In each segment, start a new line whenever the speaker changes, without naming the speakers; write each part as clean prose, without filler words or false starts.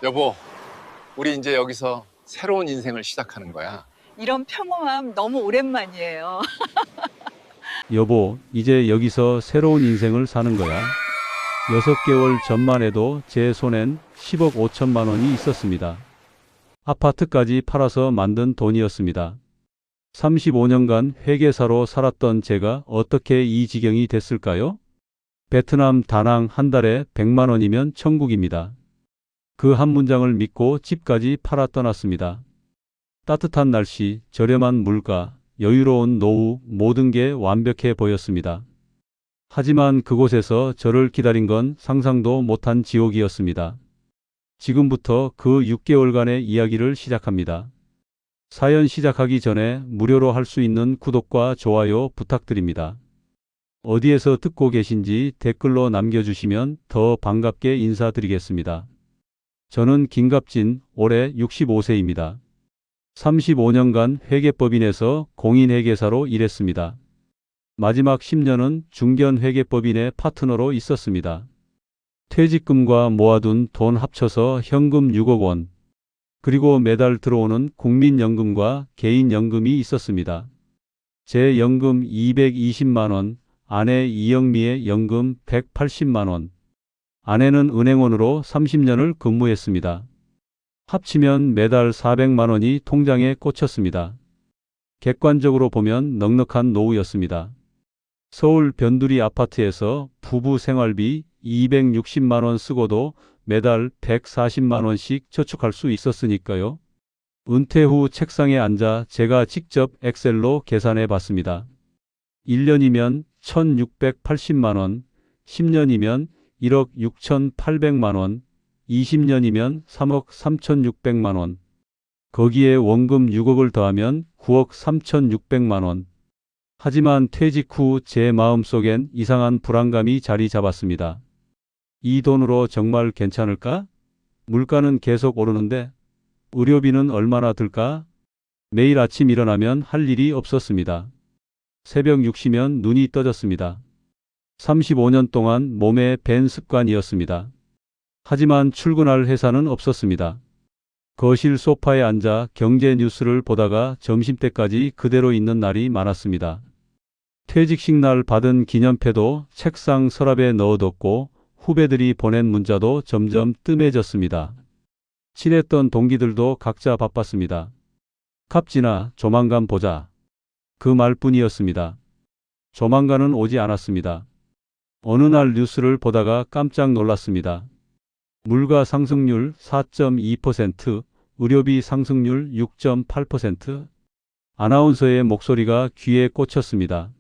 여보, 우리 이제 여기서 새로운 인생을 시작하는 거야.
이런 평범함 너무 오랜만이에요.
여보, 이제 여기서 새로운 인생을 사는 거야. 6개월 전만 해도 제 손엔 10억 5천만 원이 있었습니다. 아파트까지 팔아서 만든 돈이었습니다. 35년간 회계사로 살았던 제가 어떻게 이 지경이 됐을까요? 베트남 다낭 한 달에 100만 원이면 천국입니다. 그 한 문장을 믿고 집까지 팔아 떠났습니다. 따뜻한 날씨, 저렴한 물가, 여유로운 노후, 모든 게 완벽해 보였습니다. 하지만 그곳에서 저를 기다린 건 상상도 못한 지옥이었습니다. 지금부터 그 6개월간의 이야기를 시작합니다. 사연 시작하기 전에 무료로 할 수 있는 구독과 좋아요 부탁드립니다. 어디에서 듣고 계신지 댓글로 남겨주시면 더 반갑게 인사드리겠습니다. 저는 김갑진, 올해 65세입니다. 35년간 회계법인에서 공인회계사로 일했습니다. 마지막 10년은 중견회계법인의 파트너로 있었습니다. 퇴직금과 모아둔 돈 합쳐서 현금 6억 원, 그리고 매달 들어오는 국민연금과 개인연금이 있었습니다. 제 연금 220만 원, 아내 이영미의 연금 180만 원. 아내는 은행원으로 30년을 근무했습니다. 합치면 매달 400만 원이 통장에 꽂혔습니다. 객관적으로 보면 넉넉한 노후였습니다. 서울 변두리 아파트에서 부부 생활비 260만 원 쓰고도 매달 140만 원씩 저축할 수 있었으니까요. 은퇴 후 책상에 앉아 제가 직접 엑셀로 계산해 봤습니다. 1년이면 1680만 원, 10년이면 1억 6800만 원, 20년이면 3억 3600만 원. 거기에 원금 6억을 더하면 9억 3600만 원. 하지만 퇴직 후 제 마음속엔 이상한 불안감이 자리 잡았습니다. 이 돈으로 정말 괜찮을까? 물가는 계속 오르는데 의료비는 얼마나 들까? 매일 아침 일어나면 할 일이 없었습니다. 새벽 6시면 눈이 떠졌습니다. 35년 동안 몸에 밴 습관이었습니다. 하지만 출근할 회사는 없었습니다. 거실 소파에 앉아 경제 뉴스를 보다가 점심때까지 그대로 있는 날이 많았습니다. 퇴직식 날 받은 기념패도 책상 서랍에 넣어뒀고 후배들이 보낸 문자도 점점 뜸해졌습니다. 친했던 동기들도 각자 바빴습니다. 갑진아, 조만간 보자. 그 말뿐이었습니다. 조만간은 오지 않았습니다. 어느 날 뉴스를 보다가 깜짝 놀랐습니다. 물가 상승률 4.2%, 의료비 상승률 6.8%. 아나운서의 목소리가 귀에 꽂혔습니다.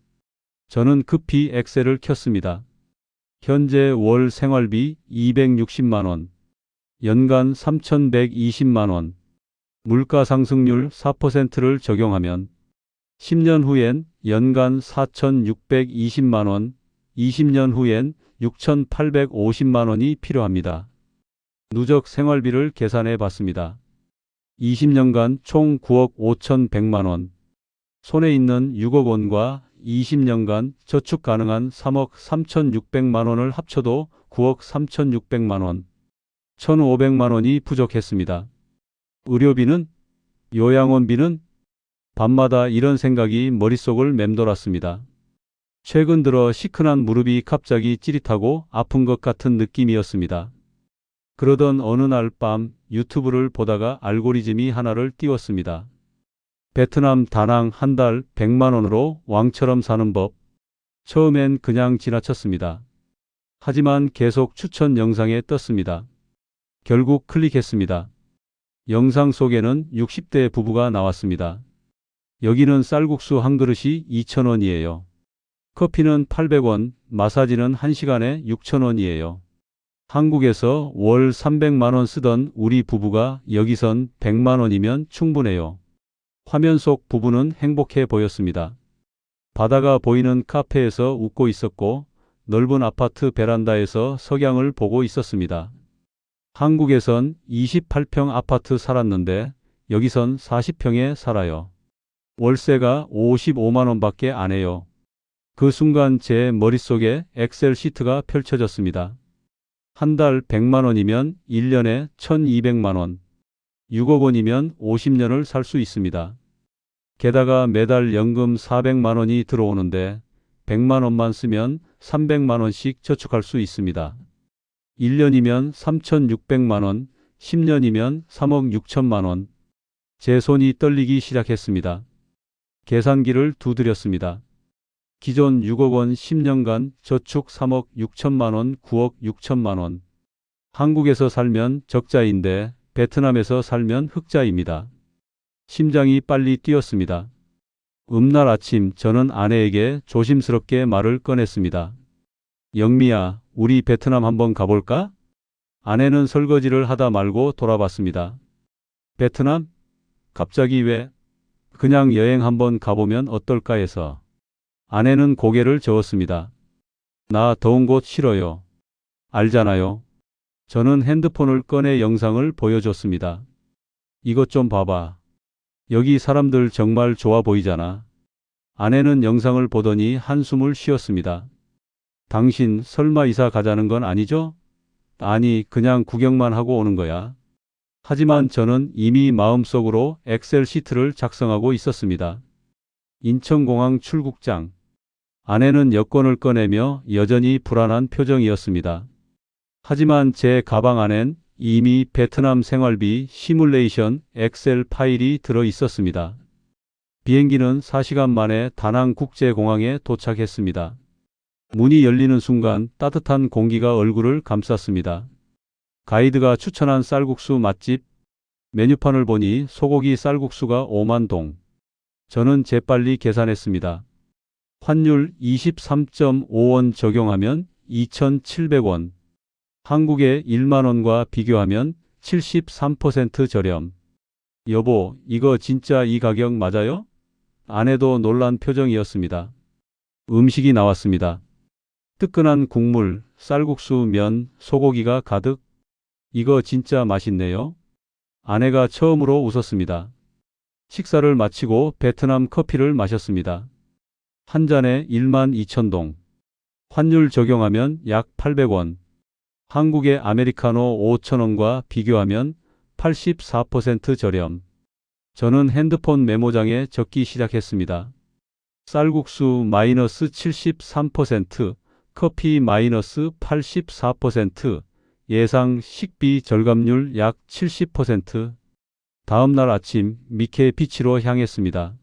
저는 급히 엑셀을 켰습니다. 현재 월 생활비 260만 원, 연간 3120만 원, 물가 상승률 4%를 적용하면 10년 후엔 연간 4620만 원, 20년 후엔 6850만 원이 필요합니다. 누적 생활비를 계산해 봤습니다. 20년간 총 9억 5100만 원. 손에 있는 6억 원과 20년간 저축 가능한 3억 3600만 원을 합쳐도 9억 3600만 원. 1500만 원이 부족했습니다. 의료비는? 요양원비는? 밤마다 이런 생각이 머릿속을 맴돌았습니다. 최근 들어 시큰한 무릎이 갑자기 찌릿하고 아픈 것 같은 느낌이었습니다. 그러던 어느 날 밤 유튜브를 보다가 알고리즘이 하나를 띄웠습니다. 베트남 다낭 한 달 100만 원으로 왕처럼 사는 법. 처음엔 그냥 지나쳤습니다. 하지만 계속 추천 영상에 떴습니다. 결국 클릭했습니다. 영상 속에는 60대 부부가 나왔습니다. 여기는 쌀국수 한 그릇이 2,000원이에요. 커피는 800원, 마사지는 1시간에 6,000원이에요. 한국에서 월 300만 원 쓰던 우리 부부가 여기선 100만 원이면 충분해요. 화면 속 부부는 행복해 보였습니다. 바다가 보이는 카페에서 웃고 있었고 넓은 아파트 베란다에서 석양을 보고 있었습니다. 한국에선 28평 아파트 살았는데 여기선 40평에 살아요. 월세가 55만 원밖에 안 해요. 그 순간 제 머릿속에 엑셀 시트가 펼쳐졌습니다. 한 달 100만 원이면 1년에 1200만 원. 6억 원이면 50년을 살 수 있습니다. 게다가 매달 연금 400만 원이 들어오는데 100만 원만 쓰면 300만 원씩 저축할 수 있습니다. 1년이면 3,600만 원, 10년이면 3억 6천만 원. 제 손이 떨리기 시작했습니다. 계산기를 두드렸습니다. 기존 6억 원 10년간 저축 3억 6천만 원, 9억 6천만 원. 한국에서 살면 적자인데 베트남에서 살면 흑자입니다. 심장이 빨리 뛰었습니다. 음날 아침 저는 아내에게 조심스럽게 말을 꺼냈습니다. 영미야, 우리 베트남 한번 가볼까? 아내는 설거지를 하다 말고 돌아봤습니다. 베트남? 갑자기 왜? 그냥 여행 한번 가보면 어떨까 해서. 아내는 고개를 저었습니다. 나 더운 곳 싫어요. 알잖아요. 저는 핸드폰을 꺼내 영상을 보여줬습니다. 이것 좀 봐봐. 여기 사람들 정말 좋아 보이잖아. 아내는 영상을 보더니 한숨을 쉬었습니다. 당신 설마 이사 가자는 건 아니죠? 아니, 그냥 구경만 하고 오는 거야. 하지만 저는 이미 마음속으로 엑셀 시트를 작성하고 있었습니다. 인천공항 출국장. 아내는 여권을 꺼내며 여전히 불안한 표정이었습니다. 하지만 제 가방 안엔 이미 베트남 생활비 시뮬레이션 엑셀 파일이 들어 있었습니다. 비행기는 4시간 만에 다낭 국제공항에 도착했습니다. 문이 열리는 순간 따뜻한 공기가 얼굴을 감쌌습니다. 가이드가 추천한 쌀국수 맛집. 메뉴판을 보니 소고기 쌀국수가 5만 동. 저는 재빨리 계산했습니다. 환율 23.5원 적용하면 2,700원. 한국의 1만 원과 비교하면 73% 저렴. 여보, 이거 진짜 이 가격 맞아요? 아내도 놀란 표정이었습니다. 음식이 나왔습니다. 뜨끈한 국물, 쌀국수, 면, 소고기가 가득. 이거 진짜 맛있네요. 아내가 처음으로 웃었습니다. 식사를 마치고 베트남 커피를 마셨습니다. 한 잔에 1만 2천 동. 환율 적용하면 약 800원. 한국의 아메리카노 5,000원과 비교하면 84% 저렴. 저는 핸드폰 메모장에 적기 시작했습니다. 쌀국수 마이너스 73%, 커피 마이너스 84%, 예상 식비 절감률 약 70%. 다음 날 아침 미케 비치로 향했습니다.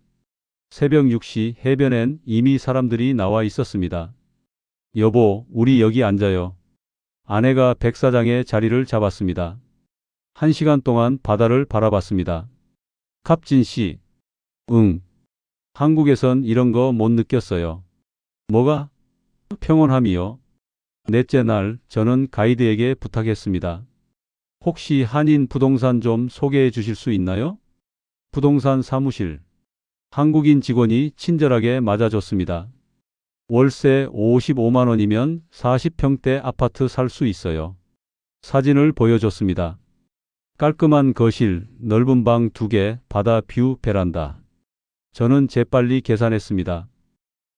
새벽 6시 해변엔 이미 사람들이 나와 있었습니다. 여보, 우리 여기 앉아요. 아내가 백사장의 자리를 잡았습니다. 1시간 동안 바다를 바라봤습니다. 갑진 씨. 응. 한국에선 이런 거 못 느꼈어요. 뭐가? 평온함이요. 넷째 날 저는 가이드에게 부탁했습니다. 혹시 한인 부동산 좀 소개해 주실 수 있나요? 부동산 사무실. 한국인 직원이 친절하게 맞아줬습니다. 월세 55만 원이면 40평대 아파트 살 수 있어요. 사진을 보여줬습니다. 깔끔한 거실, 넓은 방 2개, 바다 뷰 베란다. 저는 재빨리 계산했습니다.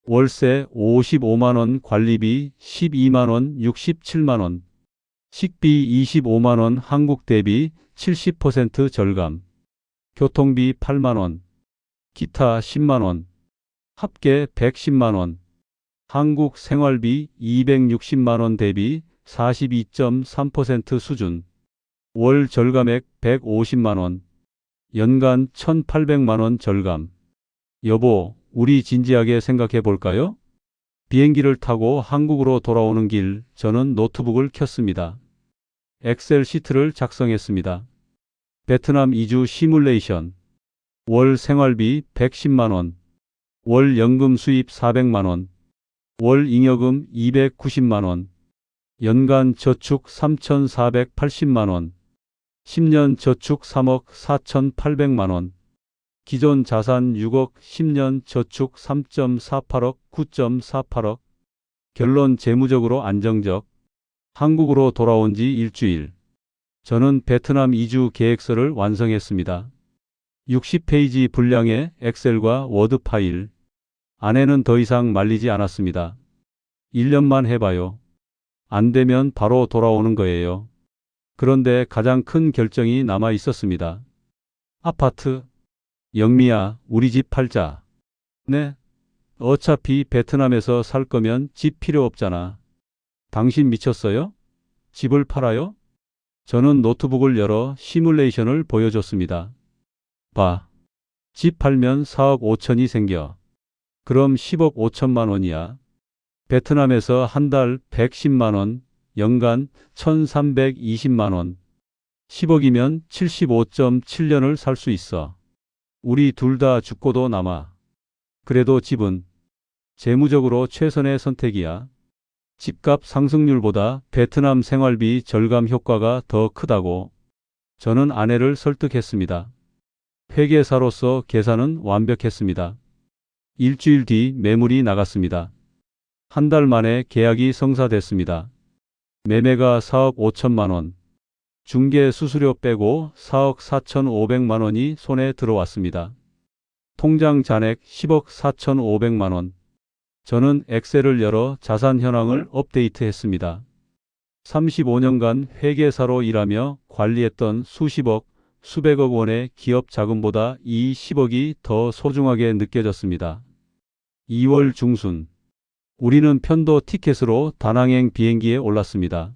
월세 55만 원, 관리비 12만 원, 67만 원. 식비 25만 원, 한국 대비 70% 절감. 교통비 8만 원. 기타 10만 원. 합계 110만 원. 한국 생활비 260만 원 대비 42.3% 수준. 월 절감액 150만 원. 연간 1,800만 원 절감. 여보, 우리 진지하게 생각해 볼까요? 비행기를 타고 한국으로 돌아오는 길, 저는 노트북을 켰습니다. 엑셀 시트를 작성했습니다. 베트남 이주 시뮬레이션. 월 생활비 110만 원. 월 연금 수입 400만 원. 월 잉여금 290만 원. 연간 저축 3,480만 원. 10년 저축 3억 4,800만 원. 기존 자산 6억, 10년 저축 3.48억, 9.48억. 결론 재무적으로 안정적. 한국으로 돌아온 지 일주일. 저는 베트남 이주 계획서를 완성했습니다. 60페이지 분량의 엑셀과 워드 파일. 아내는 더 이상 말리지 않았습니다. 1년만 해봐요. 안 되면 바로 돌아오는 거예요. 그런데 가장 큰 결정이 남아 있었습니다. 아파트. 영미야, 우리 집 팔자. 네? 어차피 베트남에서 살 거면 집 필요 없잖아. 당신 미쳤어요? 집을 팔아요? 저는 노트북을 열어 시뮬레이션을 보여줬습니다. 봐. 집 팔면 4억 5천이 생겨. 그럼 10억 5천만 원이야. 베트남에서 한 달 110만 원, 연간 1320만 원. 10억이면 75.7년을 살 수 있어. 우리 둘 다 죽고도 남아. 그래도 집은 재무적으로 최선의 선택이야. 집값 상승률보다 베트남 생활비 절감 효과가 더 크다고. 저는 아내를 설득했습니다. 회계사로서 계산은 완벽했습니다. 일주일 뒤 매물이 나갔습니다. 한 달 만에 계약이 성사됐습니다. 매매가 4억 5천만 원. 중개 수수료 빼고 4억 4,500만 원이 손에 들어왔습니다. 통장 잔액 10억 4,500만 원. 저는 엑셀을 열어 자산 현황을 업데이트했습니다. 35년간 회계사로 일하며 관리했던 수십억, 수백억 원의 기업 자금보다 이 10억이 더 소중하게 느껴졌습니다. 2월 중순. 우리는 편도 티켓으로 다낭행 비행기에 올랐습니다.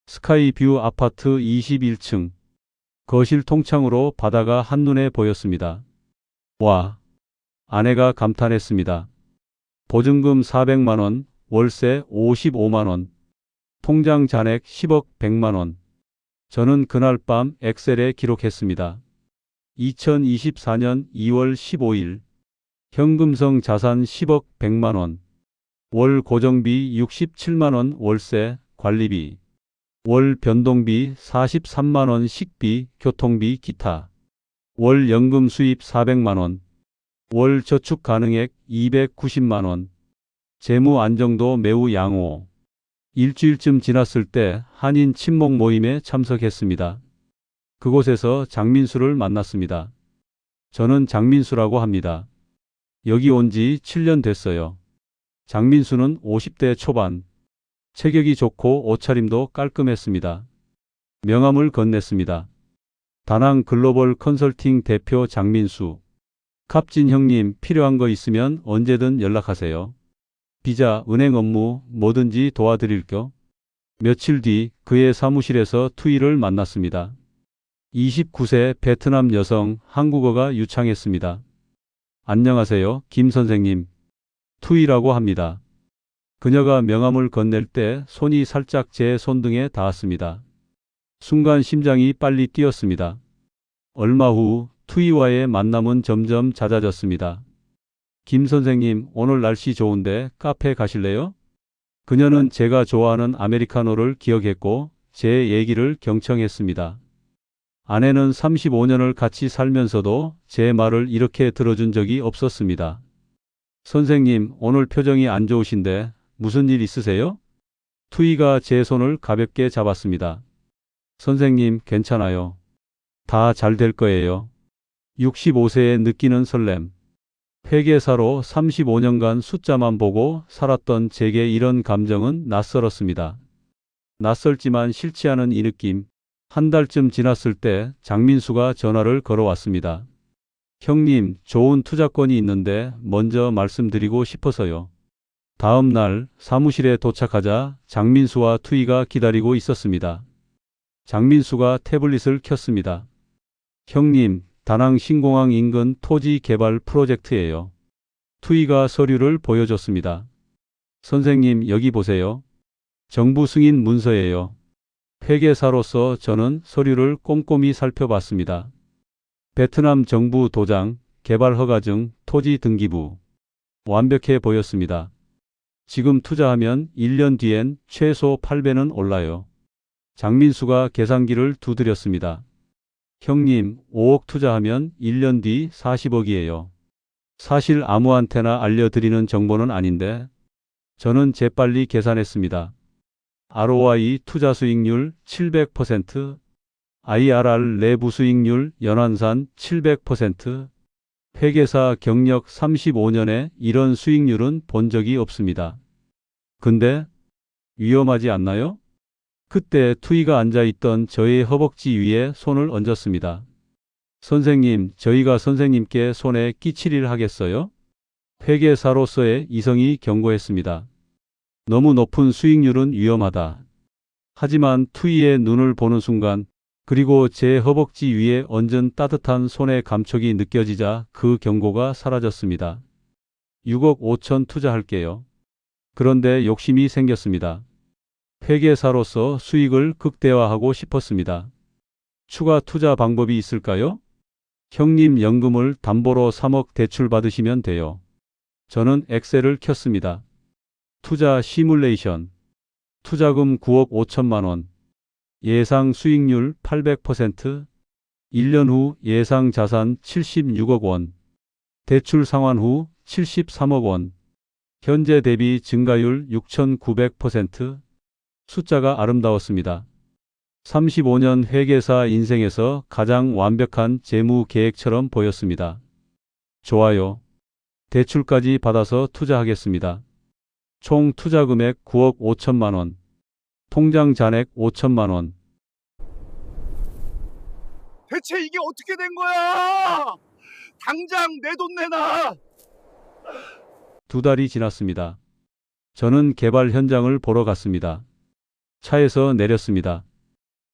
스카이뷰 아파트 21층. 거실 통창으로 바다가 한눈에 보였습니다. 와! 아내가 감탄했습니다. 보증금 400만 원, 월세 55만 원, 통장 잔액 10억 100만 원. 저는 그날 밤 엑셀에 기록했습니다. 2024년 2월 15일. 현금성 자산 10억 100만 원. 월 고정비 67만 원 월세, 관리비. 월 변동비 43만 원 식비, 교통비, 기타. 월 연금 수입 400만 원. 월 저축 가능액 290만 원. 재무 안정도 매우 양호. 일주일쯤 지났을 때 한인 친목 모임에 참석했습니다. 그곳에서 장민수를 만났습니다. 저는 장민수라고 합니다. 여기 온 지 7년 됐어요. 장민수는 50대 초반. 체격이 좋고 옷차림도 깔끔했습니다. 명함을 건넸습니다. 다낭 글로벌 컨설팅 대표 장민수. 갑진 형님, 필요한 거 있으면 언제든 연락하세요. 비자, 은행 업무 뭐든지 도와드릴게요. 며칠 뒤 그의 사무실에서 투이를 만났습니다. 29세 베트남 여성, 한국어가 유창했습니다. 안녕하세요, 김 선생님. 투이라고 합니다. 그녀가 명함을 건넬 때 손이 살짝 제 손등에 닿았습니다. 순간 심장이 빨리 뛰었습니다. 얼마 후 투이와의 만남은 점점 잦아졌습니다. 김 선생님, 오늘 날씨 좋은데 카페 가실래요? 그녀는 제가 좋아하는 아메리카노를 기억했고 제 얘기를 경청했습니다. 아내는 35년을 같이 살면서도 제 말을 이렇게 들어준 적이 없었습니다. 선생님, 오늘 표정이 안 좋으신데 무슨 일 있으세요? 투이가 제 손을 가볍게 잡았습니다. 선생님, 괜찮아요. 다 잘 될 거예요. 65세에 느끼는 설렘. 회계사로 35년간 숫자만 보고 살았던 제게 이런 감정은 낯설었습니다. 낯설지만 싫지 않은 이 느낌. 한 달쯤 지났을 때 장민수가 전화를 걸어왔습니다. 형님, 좋은 투자건이 있는데 먼저 말씀드리고 싶어서요. 다음 날 사무실에 도착하자 장민수와 투이가 기다리고 있었습니다. 장민수가 태블릿을 켰습니다. 형님, 다낭 신공항 인근 토지 개발 프로젝트예요. 투이가 서류를 보여줬습니다. 선생님, 여기 보세요. 정부 승인 문서예요. 회계사로서 저는 서류를 꼼꼼히 살펴봤습니다. 베트남 정부 도장, 개발 허가증, 토지 등기부. 완벽해 보였습니다. 지금 투자하면 1년 뒤엔 최소 8배는 올라요. 장민수가 계산기를 두드렸습니다. 형님, 5억 투자하면 1년 뒤 40억이에요. 사실 아무한테나 알려드리는 정보는 아닌데 저는 재빨리 계산했습니다. ROI 투자 수익률 700%, IRR 내부 수익률 연환산 700%, 회계사 경력 35년에 이런 수익률은 본 적이 없습니다. 근데 위험하지 않나요? 그때 투이가 앉아있던 저의 허벅지 위에 손을 얹었습니다. 선생님, 저희가 선생님께 손에 끼칠 일 하겠어요? 회계사로서의 이성이 경고했습니다. 너무 높은 수익률은 위험하다. 하지만 투이의 눈을 보는 순간, 그리고 제 허벅지 위에 얹은 따뜻한 손의 감촉이 느껴지자 그 경고가 사라졌습니다. 6억 5천 투자할게요. 그런데 욕심이 생겼습니다. 회계사로서 수익을 극대화하고 싶었습니다. 추가 투자 방법이 있을까요? 형님 연금을 담보로 3억 대출 받으시면 돼요. 저는 엑셀을 켰습니다. 투자 시뮬레이션. 투자금 9억 5천만 원. 예상 수익률 800%. 1년 후 예상 자산 76억 원. 대출 상환 후 73억 원. 현재 대비 증가율 6,900%. 숫자가 아름다웠습니다. 35년 회계사 인생에서 가장 완벽한 재무 계획처럼 보였습니다. 좋아요. 대출까지 받아서 투자하겠습니다. 총 투자 금액 9억 5천만 원. 통장 잔액 5천만 원.
대체 이게 어떻게 된 거야? 당장 내 돈 내놔.
2달이 지났습니다. 저는 개발 현장을 보러 갔습니다. 차에서 내렸습니다.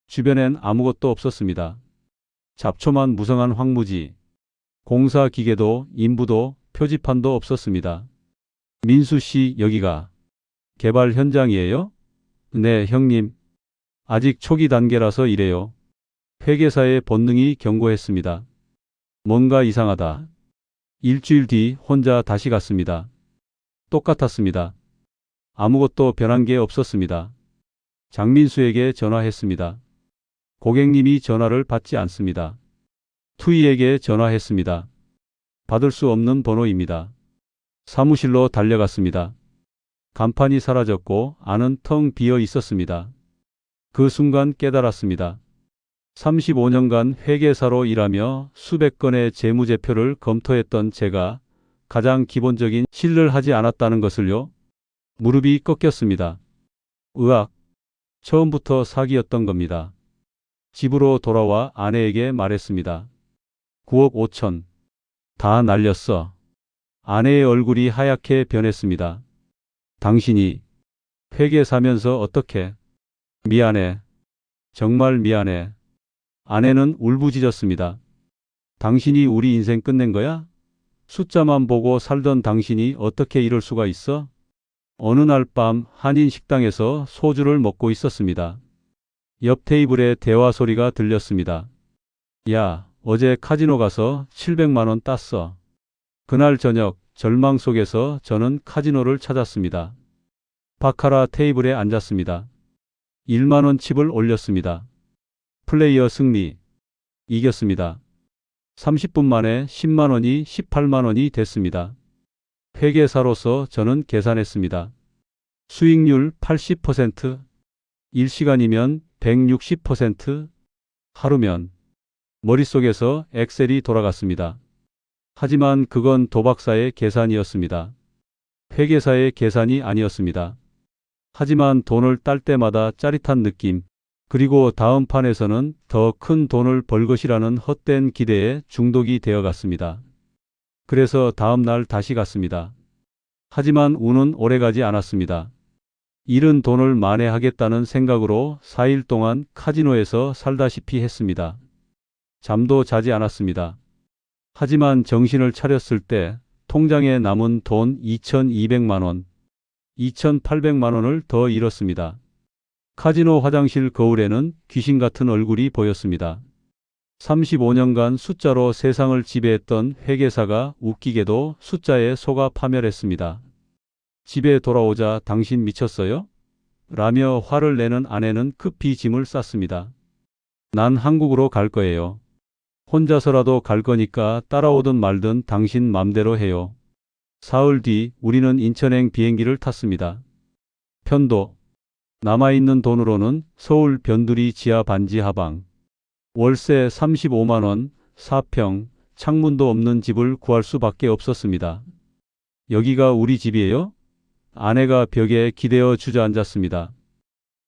주변엔 아무것도 없었습니다. 잡초만 무성한 황무지. 공사 기계도 인부도 표지판도 없었습니다. 민수 씨, 여기가 개발 현장이에요? 네, 형님. 아직 초기 단계라서 이래요. 회계사의 본능이 경고했습니다. 뭔가 이상하다. 일주일 뒤 혼자 다시 갔습니다. 똑같았습니다. 아무것도 변한 게 없었습니다. 장민수에게 전화했습니다. 고객님이 전화를 받지 않습니다. 투이에게 전화했습니다. 받을 수 없는 번호입니다. 사무실로 달려갔습니다. 간판이 사라졌고 안은 텅 비어 있었습니다. 그 순간 깨달았습니다. 35년간 회계사로 일하며 수백 건의 재무제표를 검토했던 제가 가장 기본적인 실를 하지 않았다는 것을요. 무릎이 꺾였습니다. 으악! 처음부터 사기였던 겁니다. 집으로 돌아와 아내에게 말했습니다. 9억 5천. 다 날렸어. 아내의 얼굴이 하얗게 변했습니다. 당신이 회계사면서 어떻게? 미안해. 정말 미안해. 아내는 울부짖었습니다. 당신이 우리 인생 끝낸 거야? 숫자만 보고 살던 당신이 어떻게 이럴 수가 있어? 어느 날 밤 한인 식당에서 소주를 먹고 있었습니다. 옆 테이블에 대화 소리가 들렸습니다. 야, 어제 카지노 가서 700만 원 땄어. 그날 저녁 절망 속에서 저는 카지노를 찾았습니다. 바카라 테이블에 앉았습니다. 1만 원 칩을 올렸습니다. 플레이어 승리. 이겼습니다. 30분 만에 10만 원이 18만 원이 됐습니다. 회계사로서 저는 계산했습니다. 수익률 80%, 1시간이면 160%, 하루면 머릿속에서 엑셀이 돌아갔습니다. 하지만 그건 도박사의 계산이었습니다. 회계사의 계산이 아니었습니다. 하지만 돈을 딸 때마다 짜릿한 느낌, 그리고 다음 판에서는 더 큰 돈을 벌 것이라는 헛된 기대에 중독이 되어갔습니다. 그래서 다음 날 다시 갔습니다. 하지만 운은 오래가지 않았습니다. 잃은 돈을 만회하겠다는 생각으로 4일 동안 카지노에서 살다시피 했습니다. 잠도 자지 않았습니다. 하지만 정신을 차렸을 때 통장에 남은 돈 2,200만 원, 2,800만 원을 더 잃었습니다. 카지노 화장실 거울에는 귀신 같은 얼굴이 보였습니다. 35년간 숫자로 세상을 지배했던 회계사가 웃기게도 숫자에 속아 파멸했습니다. 집에 돌아오자 당신 미쳤어요? 라며 화를 내는 아내는 급히 짐을 쌌습니다. 난 한국으로 갈 거예요. 혼자서라도 갈 거니까 따라오든 말든 당신 맘대로 해요. 사흘 뒤 우리는 인천행 비행기를 탔습니다. 편도. 남아있는 돈으로는 서울 변두리 지하 반지 하방. 월세 35만 원, 4평, 창문도 없는 집을 구할 수밖에 없었습니다. 여기가 우리 집이에요? 아내가 벽에 기대어 주저앉았습니다.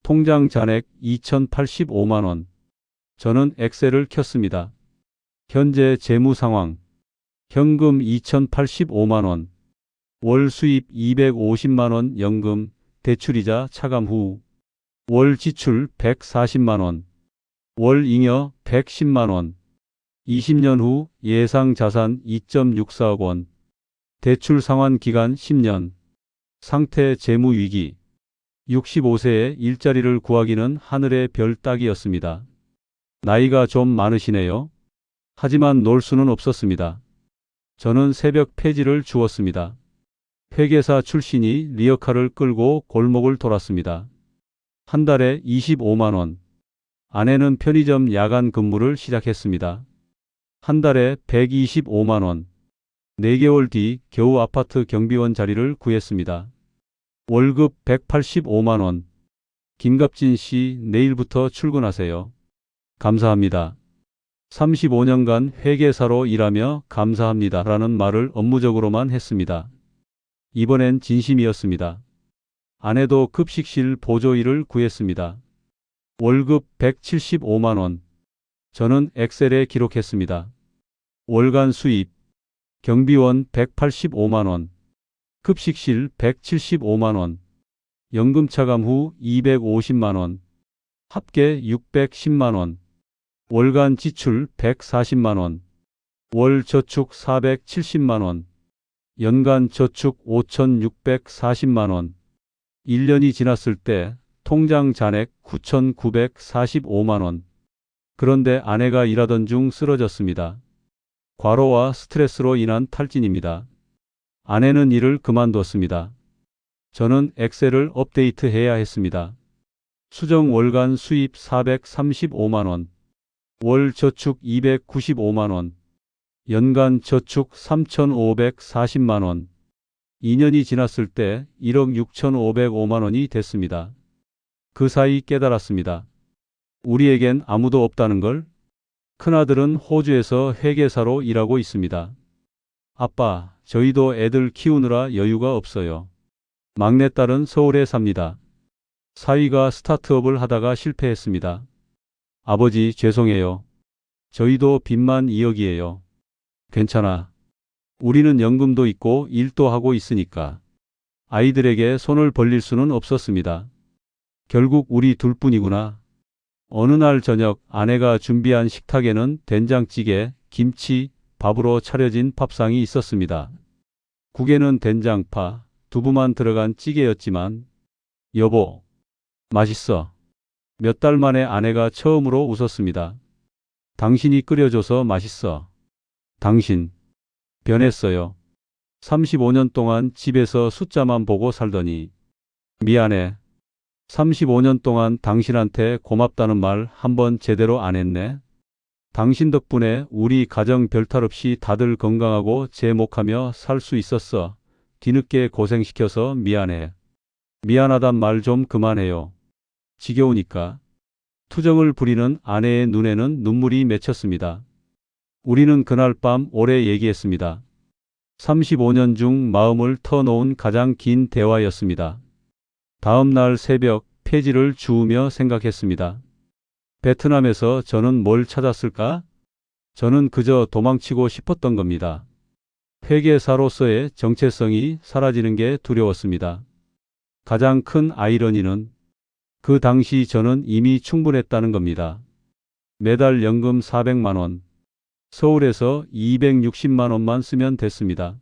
통장 잔액 2,085만 원. 저는 엑셀을 켰습니다. 현재 재무 상황. 현금 2,085만 원. 월 수입 250만 원 연금, 대출이자 차감 후. 월 지출 140만 원. 월 잉여 110만 원. 20년 후 예상 자산 2.64억 원. 대출 상환 기간 10년. 상태 재무 위기. 65세에 일자리를 구하기는 하늘의 별 따기였습니다. 나이가 좀 많으시네요. 하지만 놀 수는 없었습니다. 저는 새벽 폐지를 주었습니다. 회계사 출신이 리어카를 끌고 골목을 돌았습니다. 한 달에 25만 원. 아내는 편의점 야간 근무를 시작했습니다. 한 달에 125만 원. 4개월 뒤 겨우 아파트 경비원 자리를 구했습니다. 월급 185만 원. 김갑진 씨, 내일부터 출근하세요. 감사합니다. 35년간 회계사로 일하며 감사합니다 라는 말을 업무적으로만 했습니다. 이번엔 진심이었습니다. 아내도 급식실 보조일을 구했습니다. 월급 175만 원. 저는 엑셀에 기록했습니다. 월간 수입. 경비원 185만 원. 급식실 175만 원. 연금 차감 후 250만 원. 합계 610만 원. 월간 지출 140만 원. 월 저축 470만 원. 연간 저축 5,640만 원. 1년이 지났을 때 통장 잔액 9,945만 원. 그런데 아내가 일하던 중 쓰러졌습니다. 과로와 스트레스로 인한 탈진입니다. 아내는 일을 그만뒀습니다. 저는 엑셀을 업데이트해야 했습니다. 수정 월간 수입 435만 원. 월 저축 295만 원. 연간 저축 3,540만 원. 2년이 지났을 때 1억 6,505만 원이 됐습니다. 그 사이 깨달았습니다. 우리에겐 아무도 없다는 걸. 큰아들은 호주에서 회계사로 일하고 있습니다. 아빠, 저희도 애들 키우느라 여유가 없어요. 막내딸은 서울에 삽니다. 사위가 스타트업을 하다가 실패했습니다. 아버지, 죄송해요. 저희도 빚만 2억이에요. 괜찮아. 우리는 연금도 있고 일도 하고 있으니까. 아이들에게 손을 벌릴 수는 없었습니다. 결국 우리 둘뿐이구나. 어느 날 저녁 아내가 준비한 식탁에는 된장찌개, 김치, 밥으로 차려진 밥상이 있었습니다. 국에는 된장파, 두부만 들어간 찌개였지만 여보, 맛있어. 몇 달 만에 아내가 처음으로 웃었습니다. 당신이 끓여줘서 맛있어. 당신 변했어요. 35년 동안 집에서 숫자만 보고 살더니 미안해. 35년 동안 당신한테 고맙다는 말 한 번 제대로 안 했네. 당신 덕분에 우리 가정 별탈 없이 다들 건강하고 제목하며 살 수 있었어. 뒤늦게 고생시켜서 미안해. 미안하단 말 좀 그만해요. 지겨우니까. 투정을 부리는 아내의 눈에는 눈물이 맺혔습니다. 우리는 그날 밤 오래 얘기했습니다. 35년 중 마음을 터놓은 가장 긴 대화였습니다. 다음 날 새벽 폐지를 주우며 생각했습니다. 베트남에서 저는 뭘 찾았을까? 저는 그저 도망치고 싶었던 겁니다. 회계사로서의 정체성이 사라지는 게 두려웠습니다. 가장 큰 아이러니는 그 당시 저는 이미 충분했다는 겁니다. 매달 연금 400만 원, 서울에서 260만 원만 쓰면 됐습니다.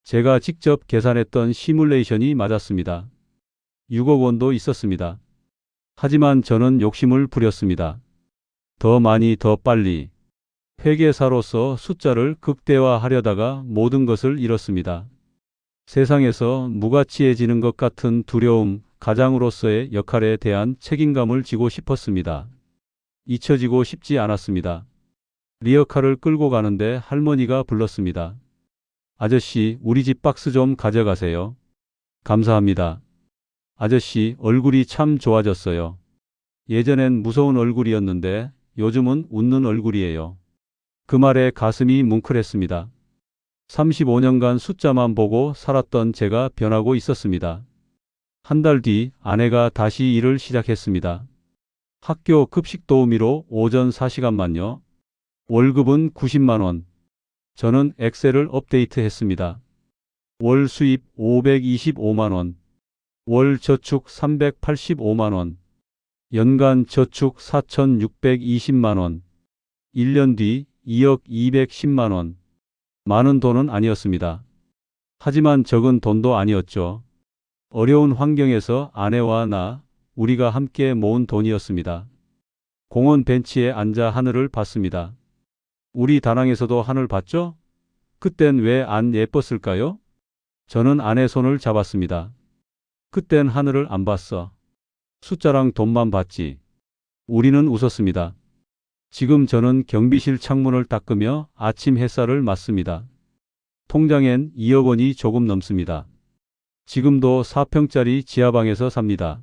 제가 직접 계산했던 시뮬레이션이 맞았습니다. 6억 원도 있었습니다. 하지만 저는 욕심을 부렸습니다. 더 많이 더 빨리. 회계사로서 숫자를 극대화하려다가 모든 것을 잃었습니다. 세상에서 무가치해지는 것 같은 두려움, 가장으로서의 역할에 대한 책임감을 지고 싶었습니다. 잊혀지고 싶지 않았습니다. 리어카를 끌고 가는데 할머니가 불렀습니다. 아저씨, 우리 집 박스 좀 가져가세요. 감사합니다. 아저씨, 얼굴이 참 좋아졌어요. 예전엔 무서운 얼굴이었는데 요즘은 웃는 얼굴이에요. 그 말에 가슴이 뭉클했습니다. 35년간 숫자만 보고 살았던 제가 변하고 있었습니다. 한 달 뒤 아내가 다시 일을 시작했습니다. 학교 급식 도우미로 오전 4시간만요. 월급은 90만 원. 저는 엑셀을 업데이트했습니다. 월 수입 525만 원. 월 저축 385만 원. 연간 저축 4,620만 원. 1년 뒤 2억 210만 원. 많은 돈은 아니었습니다. 하지만 적은 돈도 아니었죠. 어려운 환경에서 아내와 나, 우리가 함께 모은 돈이었습니다. 공원 벤치에 앉아 하늘을 봤습니다. 우리 다낭에서도 하늘 봤죠? 그땐 왜 안 예뻤을까요? 저는 아내 손을 잡았습니다. 그땐 하늘을 안 봤어. 숫자랑 돈만 봤지. 우리는 웃었습니다. 지금 저는 경비실 창문을 닦으며 아침 햇살을 맞습니다. 통장엔 2억 원이 조금 넘습니다. 지금도 4평짜리 지하방에서 삽니다.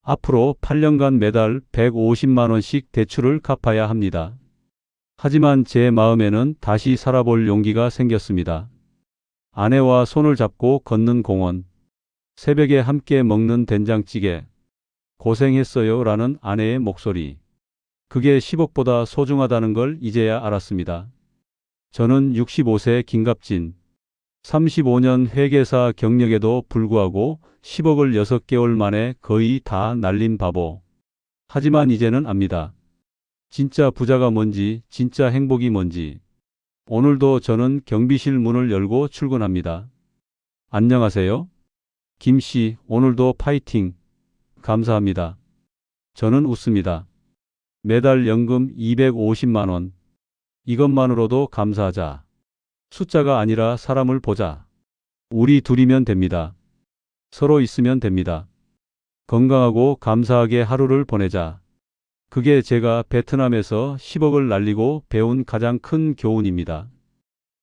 앞으로 8년간 매달 150만 원씩 대출을 갚아야 합니다. 하지만 제 마음에는 다시 살아볼 용기가 생겼습니다. 아내와 손을 잡고 걷는 공원, 새벽에 함께 먹는 된장찌개, 고생했어요 라는 아내의 목소리. 그게 10억보다 소중하다는 걸 이제야 알았습니다. 저는 65세 김갑진, 35년 회계사 경력에도 불구하고 10억을 6개월 만에 거의 다 날린 바보. 하지만 이제는 압니다. 진짜 부자가 뭔지, 진짜 행복이 뭔지. 오늘도 저는 경비실 문을 열고 출근합니다. 안녕하세요. 김 씨, 오늘도 파이팅. 감사합니다. 저는 웃습니다. 매달 연금 250만 원. 이것만으로도 감사하자. 숫자가 아니라 사람을 보자. 우리 둘이면 됩니다. 서로 있으면 됩니다. 건강하고 감사하게 하루를 보내자. 그게 제가 베트남에서 10억을 날리고 배운 가장 큰 교훈입니다.